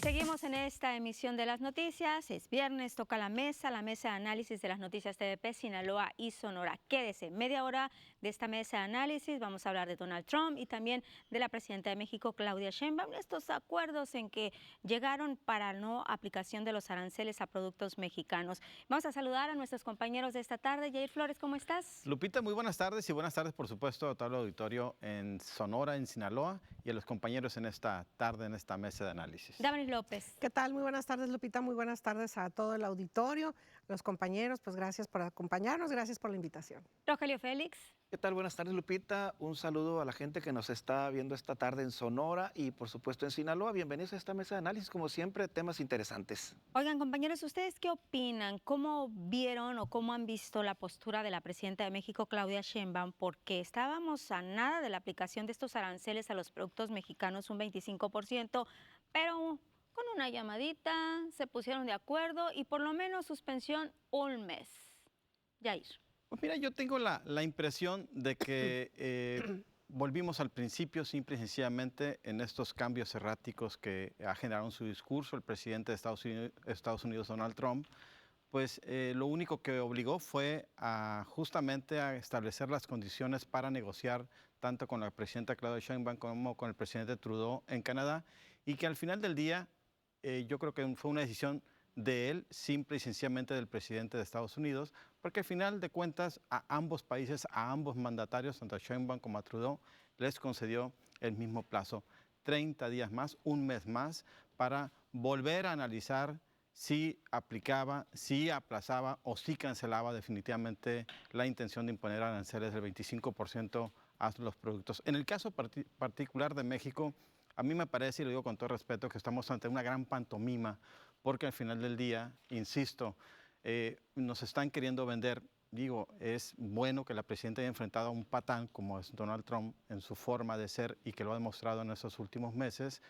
seguimos en esta emisión de las noticias. Es viernes, toca la mesa de análisis de las noticias TVP, Sinaloa y Sonora. Quédese, media hora de esta mesa de análisis. Vamos a hablar de Donald Trump y también de la presidenta de México, Claudia Sheinbaum, estos acuerdos en que llegaron para no aplicación de los aranceles a productos mexicanos. Vamos a saludar a nuestros compañeros de esta tarde. Jair Flores, ¿cómo estás? Lupita, muy buenas tardes y buenas tardes, por supuesto, a todo el auditorio en Sonora, en Sinaloa y a los compañeros en esta tarde, en esta mesa de análisis. Damaris López. ¿Qué tal? Muy buenas tardes, Lupita. Muy buenas tardes a todo el auditorio, los compañeros. Pues gracias por acompañarnos, gracias por la invitación. Rogelio Félix. ¿Qué tal? Buenas tardes, Lupita. Un saludo a la gente que nos está viendo esta tarde en Sonora y, por supuesto, en Sinaloa. Bienvenidos a esta mesa de análisis, como siempre, temas interesantes. Oigan, compañeros, ¿ustedes qué opinan? ¿Cómo vieron o cómo han visto la postura de la presidenta de México, Claudia Sheinbaum? Porque estábamos a nada de la aplicación de estos aranceles a los productos mexicanos, un 25%, pero con una llamadita se pusieron de acuerdo y por lo menos suspensión un mes. Jair. Pues mira, yo tengo la impresión de que volvimos al principio simple y sencillamente en estos cambios erráticos que ha generado en su discurso el presidente de Estados Unidos, Donald Trump. Pues lo único que obligó fue justamente a establecer las condiciones para negociar tanto con la presidenta Claudia Sheinbaum como con el presidente Trudeau en Canadá, y que al final del día yo creo que fue una decisión de él, simple y sencillamente del presidente de Estados Unidos, porque al final de cuentas a ambos países, a ambos mandatarios, tanto a Sheinbaum como a Trudeau, les concedió el mismo plazo, 30 días más, un mes más, para volver a analizar si aplicaba, si aplazaba o si cancelaba definitivamente la intención de imponer aranceles del 25% a los productos. En el caso particular de México, a mí me parece, y lo digo con todo respeto, que estamos ante una gran pantomima, porque al final del día, insisto, nos están queriendo vender. Digo, es bueno que la presidenta haya enfrentado a un patán como es Donald Trump en su forma de ser y que lo ha demostrado en estos últimos meses,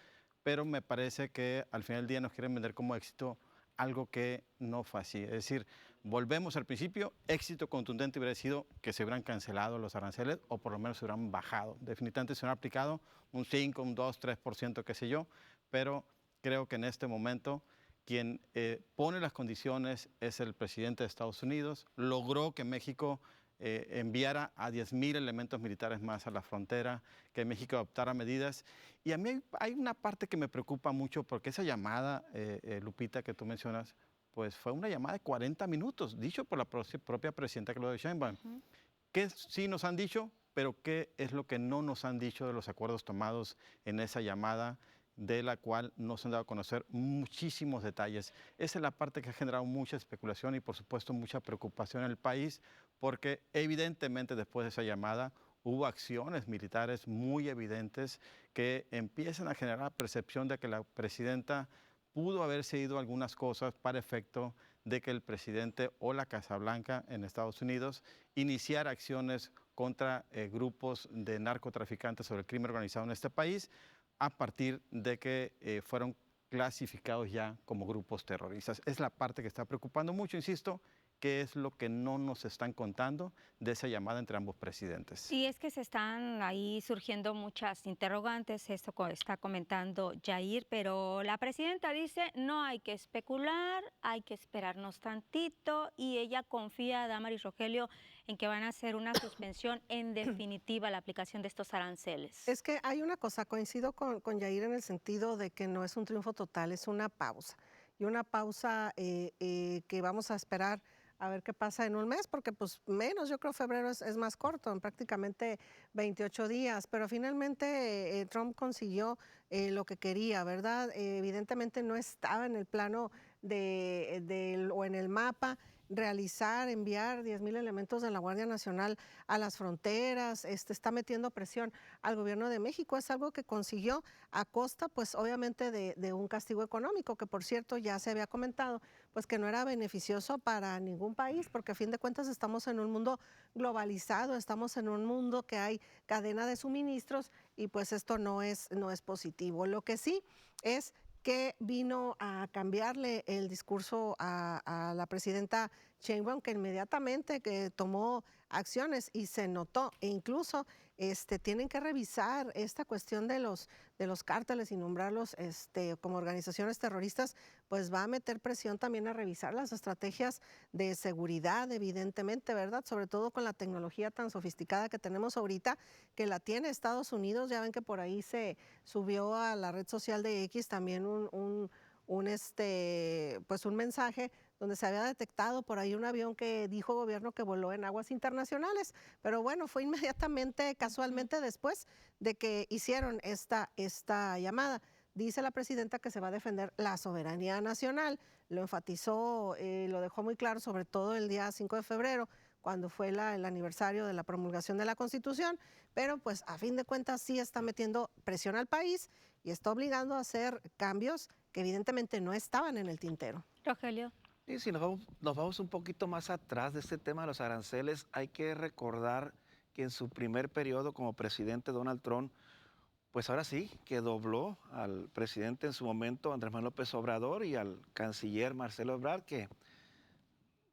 pero me parece que al final del día nos quieren vender como éxito algo que no fue así. Es decir, volvemos al principio, éxito contundente hubiera sido que se hubieran cancelado los aranceles o por lo menos se hubieran bajado. Definitivamente se hubieran aplicado un 5, un 2, 3%, qué sé yo, pero creo que en este momento quien pone las condiciones es el presidente de Estados Unidos. Logró que México enviara a 10,000 elementos militares más a la frontera, que México adoptara medidas. Y a mí hay una parte que me preocupa mucho, porque esa llamada, Lupita, que tú mencionas, pues fue una llamada de 40 minutos, dicho por la propia presidenta Claudia Sheinbaum. ¿Qué sí nos han dicho, pero qué es lo que no nos han dicho de los acuerdos tomados en esa llamada, de la cual no se han dado a conocer muchísimos detalles? Esa es la parte que ha generado mucha especulación y, por supuesto, mucha preocupación en el país, porque evidentemente después de esa llamada hubo acciones militares muy evidentes que empiezan a generar la percepción de que la presidenta pudo haber cedido algunas cosas para efecto de que el presidente o la Casa Blanca en Estados Unidos iniciara acciones contra grupos de narcotraficantes sobre el crimen organizado en este país, a partir de que fueron clasificados ya como grupos terroristas. Es la parte que está preocupando mucho, insisto, que es lo que no nos están contando de esa llamada entre ambos presidentes. Y es que se están ahí surgiendo muchas interrogantes, esto está comentando Jair, pero la presidenta dice no hay que especular, hay que esperarnos tantito, y ella confía, Damaris, Rogelio, en que van a hacer una suspensión en definitiva la aplicación de estos aranceles. Es que hay una cosa, coincido con Jair en el sentido de que no es un triunfo total, es una pausa. Y una pausa que vamos a esperar a ver qué pasa en un mes, porque pues menos, yo creo febrero es más corto, en prácticamente 28 días, pero finalmente Trump consiguió lo que quería, ¿verdad? Evidentemente no estaba en el plano o en el mapa enviar 10,000 elementos de la Guardia Nacional a las fronteras. Está metiendo presión al gobierno de México. Es algo que consiguió a costa, pues obviamente de un castigo económico, que por cierto ya se había comentado, pues que no era beneficioso para ningún país, porque a fin de cuentas estamos en un mundo globalizado, estamos en un mundo que hay cadena de suministros y pues esto no es positivo. Lo que sí es que vino a cambiarle el discurso a la presidenta Sheinbaum, que inmediatamente tomó acciones y se notó, e incluso tienen que revisar esta cuestión de los cárteles y nombrarlos como organizaciones terroristas, pues va a meter presión también a revisar las estrategias de seguridad, evidentemente, ¿verdad? Sobre todo con la tecnología tan sofisticada que tenemos ahorita, que la tiene Estados Unidos. Ya ven que por ahí se subió a la red social de X también pues un mensaje donde se había detectado por ahí un avión que dijo gobierno que voló en aguas internacionales, pero bueno, fue inmediatamente, casualmente después de que hicieron esta llamada. Dice la presidenta que se va a defender la soberanía nacional, lo enfatizó, lo dejó muy claro, sobre todo el día 5 de febrero, cuando fue el aniversario de la promulgación de la Constitución, pero pues a fin de cuentas sí está metiendo presión al país y está obligando a hacer cambios que evidentemente no estaban en el tintero. Rogelio. Y si nos vamos un poquito más atrás de este tema de los aranceles, hay que recordar que en su primer periodo como presidente Donald Trump, pues ahora sí, que dobló al presidente en su momento, Andrés Manuel López Obrador, y al canciller Marcelo Ebrard, que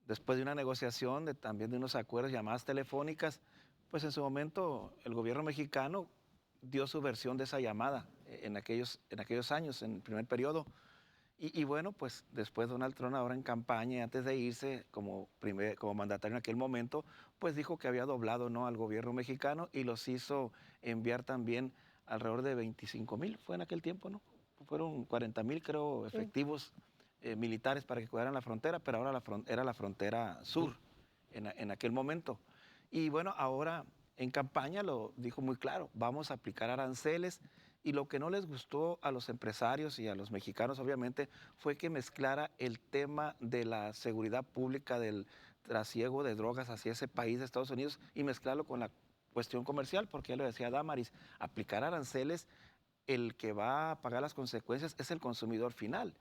después de una negociación, también de unos acuerdos, llamadas telefónicas, pues en su momento el gobierno mexicano dio su versión de esa llamada en aquellos años, en el primer periodo. Y bueno, pues después Donald Trump ahora en campaña, y antes de irse como mandatario en aquel momento, pues dijo que había doblado, ¿no?, al gobierno mexicano y los hizo enviar también alrededor de 25,000, fue en aquel tiempo, ¿no? Fueron 40,000, creo, efectivos militares para que cuidaran la frontera, pero ahora era la frontera sur en aquel momento. Y bueno, ahora en campaña lo dijo muy claro, vamos a aplicar aranceles. Y lo que no les gustó a los empresarios y a los mexicanos, obviamente, fue que mezclara el tema de la seguridad pública, del trasiego de drogas hacia ese país de Estados Unidos, y mezclarlo con la cuestión comercial, porque ya lo decía Damaris, aplicar aranceles, el que va a pagar las consecuencias es el consumidor final.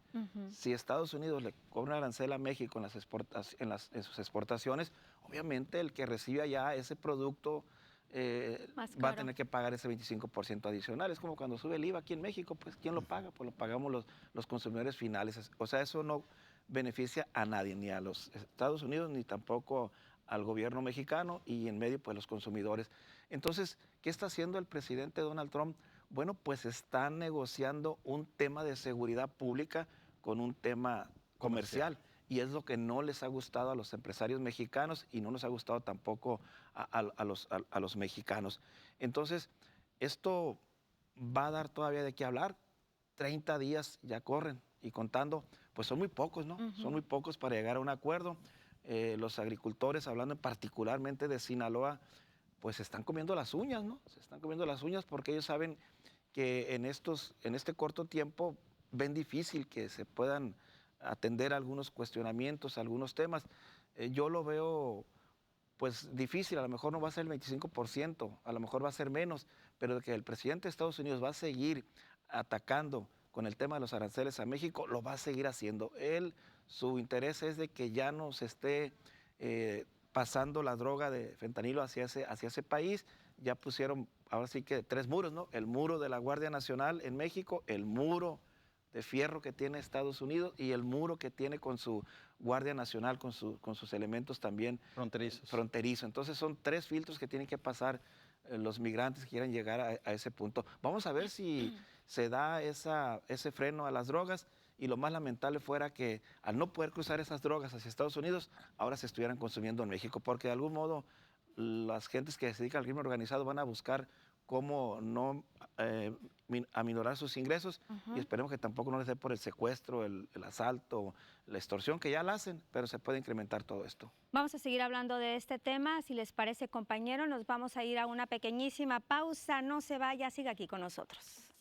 Si Estados Unidos le cobra un arancel a México en sus exportaciones, obviamente el que recibe allá ese producto va a tener que pagar ese 25% adicional. Es como cuando sube el IVA aquí en México, pues ¿quién lo paga? Pues lo pagamos los consumidores finales. O sea, eso no beneficia a nadie, ni a los Estados Unidos, ni tampoco al gobierno mexicano, y en medio pues los consumidores. Entonces, ¿qué está haciendo el presidente Donald Trump? Bueno, pues está negociando un tema de seguridad pública con un tema comercial. Y es lo que no les ha gustado a los empresarios mexicanos y no nos ha gustado tampoco a los mexicanos. Entonces, esto va a dar todavía de qué hablar. 30 días ya corren y contando, pues son muy pocos, ¿no? Son muy pocos para llegar a un acuerdo. Los agricultores, hablando particularmente de Sinaloa, pues se están comiendo las uñas, ¿no? Se están comiendo las uñas porque ellos saben que en este corto tiempo ven difícil que se puedan atender algunos cuestionamientos, algunos temas. Yo lo veo pues difícil, a lo mejor no va a ser el 25%, a lo mejor va a ser menos, pero de que el presidente de Estados Unidos va a seguir atacando con el tema de los aranceles a México, lo va a seguir haciendo. Su interés es de que ya no se esté pasando la droga de fentanilo hacia ese país. Ya pusieron, ahora sí que 3 muros, ¿no? El muro de la Guardia Nacional en México, el muro de fierro que tiene Estados Unidos y el muro que tiene con su Guardia Nacional, con sus elementos también fronterizos. Entonces son 3 filtros que tienen que pasar los migrantes que quieran llegar a ese punto. Vamos a ver si se da ese freno a las drogas, y lo más lamentable fuera que al no poder cruzar esas drogas hacia Estados Unidos, ahora se estuvieran consumiendo en México, porque de algún modo las gentes que se dedican al crimen organizado van a buscar cómo no aminorar sus ingresos, y esperemos que tampoco no les dé por el secuestro, el asalto, la extorsión, que ya la hacen, pero se puede incrementar todo esto. Vamos a seguir hablando de este tema. Si les parece, compañero, nos vamos a ir a una pequeñísima pausa. No se vaya, siga aquí con nosotros.